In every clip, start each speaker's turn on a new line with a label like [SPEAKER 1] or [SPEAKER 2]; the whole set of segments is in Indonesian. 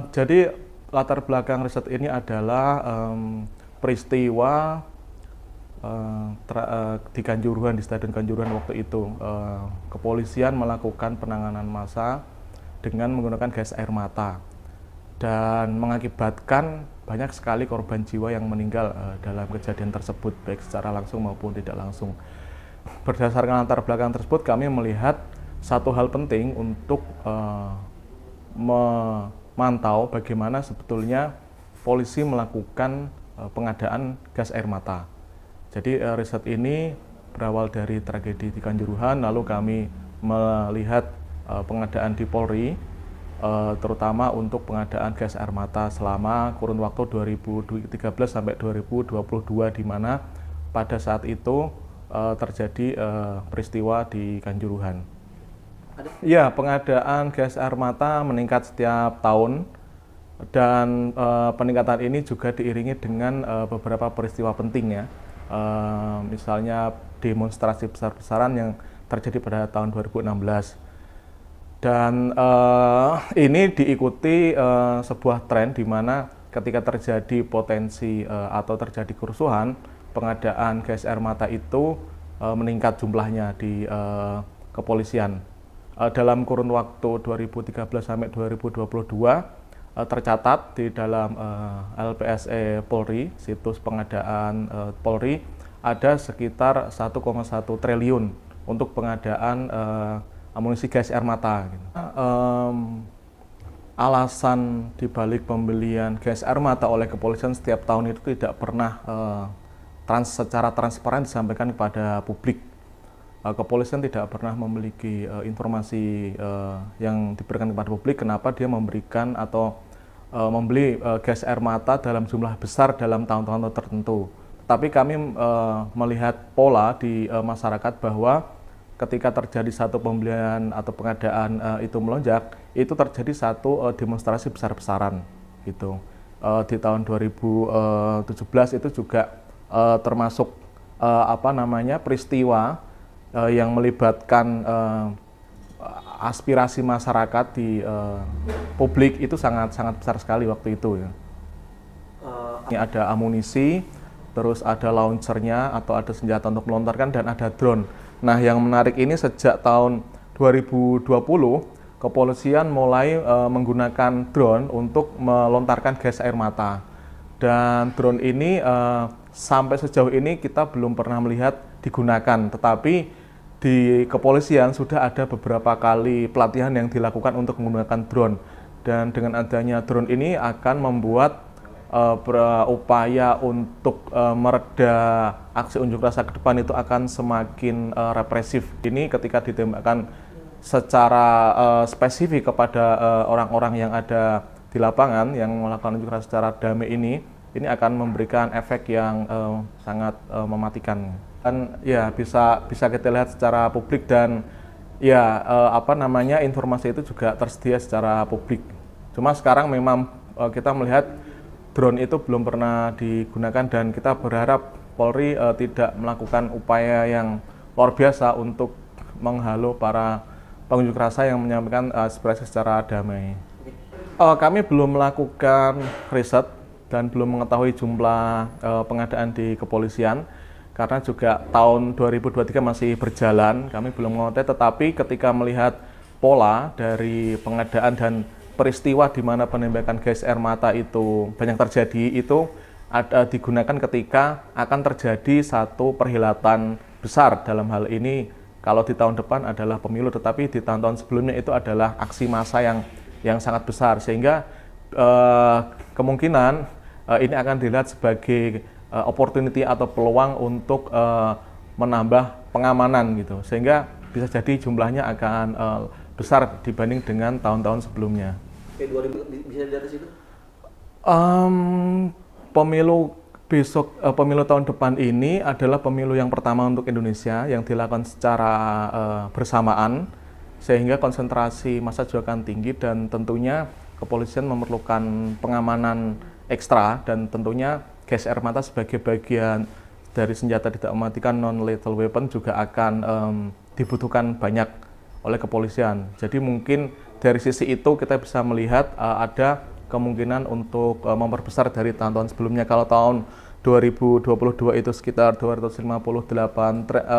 [SPEAKER 1] Jadi latar belakang riset ini adalah peristiwa di Kanjuruhan, di Stadion Kanjuruhan waktu itu. Kepolisian melakukan penanganan massa dengan menggunakan gas air mata dan mengakibatkan banyak sekali korban jiwa yang meninggal dalam kejadian tersebut, baik secara langsung maupun tidak langsung. Berdasarkan latar belakang tersebut, kami melihat satu hal penting untuk memantau bagaimana sebetulnya polisi melakukan pengadaan gas air mata. Jadi riset ini berawal dari tragedi di Kanjuruhan, lalu kami melihat pengadaan di Polri, terutama untuk pengadaan gas air mata selama kurun waktu 2013 sampai 2022, di mana pada saat itu terjadi peristiwa di Kanjuruhan. Ya, pengadaan gas air mata meningkat setiap tahun dan peningkatan ini juga diiringi dengan beberapa peristiwa penting ya. Misalnya demonstrasi besar-besaran yang terjadi pada tahun 2016. Dan ini diikuti sebuah tren di mana ketika terjadi potensi atau terjadi kerusuhan, pengadaan gas air mata itu meningkat jumlahnya di kepolisian. Dalam kurun waktu 2013 sampai 2022 tercatat di dalam LPSE Polri, situs pengadaan Polri, ada sekitar 1,1 triliun untuk pengadaan amunisi gas air mata. Alasan dibalik pembelian gas air mata oleh kepolisian setiap tahun itu tidak pernah secara transparan disampaikan kepada publik. Kepolisian tidak pernah memiliki informasi yang diberikan kepada publik kenapa dia memberikan atau membeli gas air mata dalam jumlah besar dalam tahun-tahun tertentu. Tapi kami melihat pola di masyarakat bahwa ketika terjadi satu pembelian atau pengadaan itu melonjak, itu terjadi satu demonstrasi besar-besaran gitu. Di tahun 2017 itu juga termasuk peristiwa yang melibatkan aspirasi masyarakat di publik itu sangat besar sekali waktu itu ya. Ini ada amunisi, terus ada launchernya atau ada senjata untuk melontarkan, dan ada drone. Nah, yang menarik ini sejak tahun 2020 kepolisian mulai menggunakan drone untuk melontarkan gas air mata. Dan drone ini sampai sejauh ini kita belum pernah melihat digunakan, tetapi di kepolisian sudah ada beberapa kali pelatihan yang dilakukan untuk menggunakan drone. Dan dengan adanya drone ini akan membuat berupaya untuk mereda aksi unjuk rasa ke depan itu akan semakin represif. Ini ketika ditembakkan secara spesifik kepada orang-orang yang ada di lapangan yang melakukan unjuk rasa secara damai ini akan memberikan efek yang sangat mematikan. Dan ya bisa kita lihat secara publik, dan ya informasi itu juga tersedia secara publik. Cuma sekarang memang kita melihat drone itu belum pernah digunakan, dan kita berharap Polri tidak melakukan upaya yang luar biasa untuk menghalau para pengunjuk rasa yang menyampaikan aspirasi secara damai. Kami belum melakukan riset dan belum mengetahui jumlah pengadaan di kepolisian, karena juga tahun 2023 masih berjalan, kami belum mengetahui. Tetapi ketika melihat pola dari pengadaan dan peristiwa di mana penembakan gas air mata itu banyak terjadi, itu digunakan ketika akan terjadi satu perhelatan besar. Dalam hal ini kalau di tahun depan adalah pemilu, tetapi di tahun-tahun sebelumnya itu adalah aksi massa yang sangat besar, sehingga kemungkinan ini akan dilihat sebagai opportunity atau peluang untuk menambah pengamanan gitu, sehingga bisa jadi jumlahnya akan besar dibanding dengan tahun-tahun sebelumnya.
[SPEAKER 2] Bisa dilihat di situ?
[SPEAKER 1] Pemilu tahun depan ini adalah pemilu yang pertama untuk Indonesia yang dilakukan secara bersamaan, sehingga konsentrasi massa juga akan tinggi, dan tentunya kepolisian memerlukan pengamanan ekstra, dan tentunya gas air mata sebagai bagian dari senjata tidak mematikan non-lethal weapon juga akan dibutuhkan banyak oleh kepolisian. Jadi mungkin dari sisi itu kita bisa melihat ada kemungkinan untuk memperbesar dari tahun-tahun sebelumnya. Kalau tahun 2022 itu sekitar 258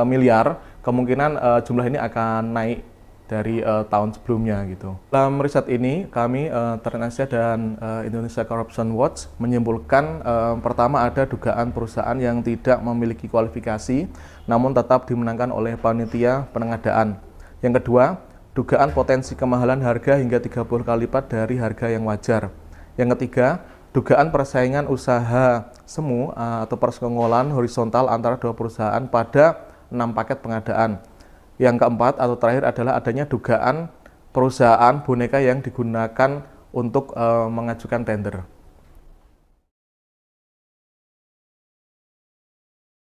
[SPEAKER 1] miliar, kemungkinan jumlah ini akan naik dari tahun sebelumnya gitu. Dalam riset ini kami Trade dan Indonesia Corruption Watch menyimpulkan pertama ada dugaan perusahaan yang tidak memiliki kualifikasi namun tetap dimenangkan oleh panitia pengadaan. Yang kedua, dugaan potensi kemahalan harga hingga 30 kali lipat dari harga yang wajar. Yang ketiga, dugaan persaingan usaha semu atau persekongkolan horizontal antara dua perusahaan pada 6 paket pengadaan. Yang keempat atau terakhir adalah adanya dugaan perusahaan boneka yang digunakan untuk mengajukan tender.